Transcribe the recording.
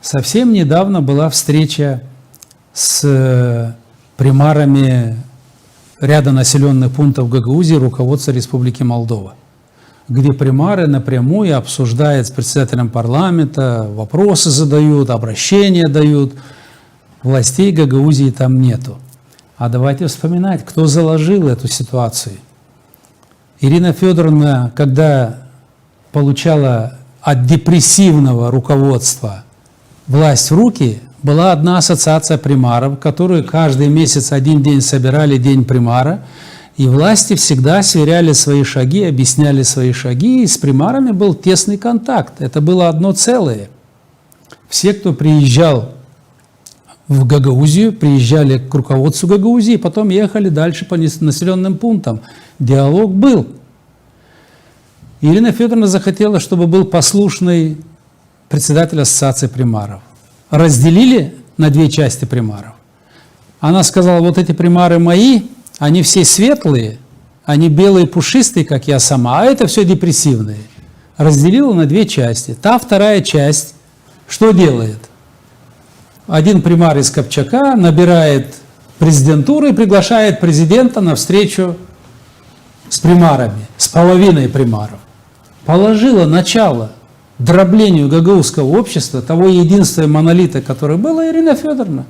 Совсем недавно была встреча с примарами ряда населенных пунктов Гагаузии руководства Республики Молдова, где примары напрямую обсуждают с председателем парламента, вопросы задают, обращения дают. Властей Гагаузии там нету. А давайте вспоминать, кто заложил эту ситуацию. Ирина Федоровна, когда получала от депрессивного руководства власть в руки, была одна ассоциация примаров, которую каждый месяц один день собирали, день примара, и власти всегда сверяли свои шаги, объясняли свои шаги, и с примарами был тесный контакт. Это было одно целое. Все, кто приезжал в Гагаузию, приезжали к руководству Гагаузии, потом ехали дальше по населенным пунктам. Диалог был. Ирина Федоровна захотела, чтобы был послушный председатель ассоциации примаров. Разделили на две части примаров. Она сказала, вот эти примары мои, они все светлые, они белые, пушистые, как я сама, а это все депрессивные. Разделила на две части. Та вторая часть что делает? Один примар из Копчака набирает президентуру и приглашает президента на встречу с примарами, с половиной примаров. Положила начало дроблению гагаузского общества, того единства и монолита, который было, Ирина Федоровна.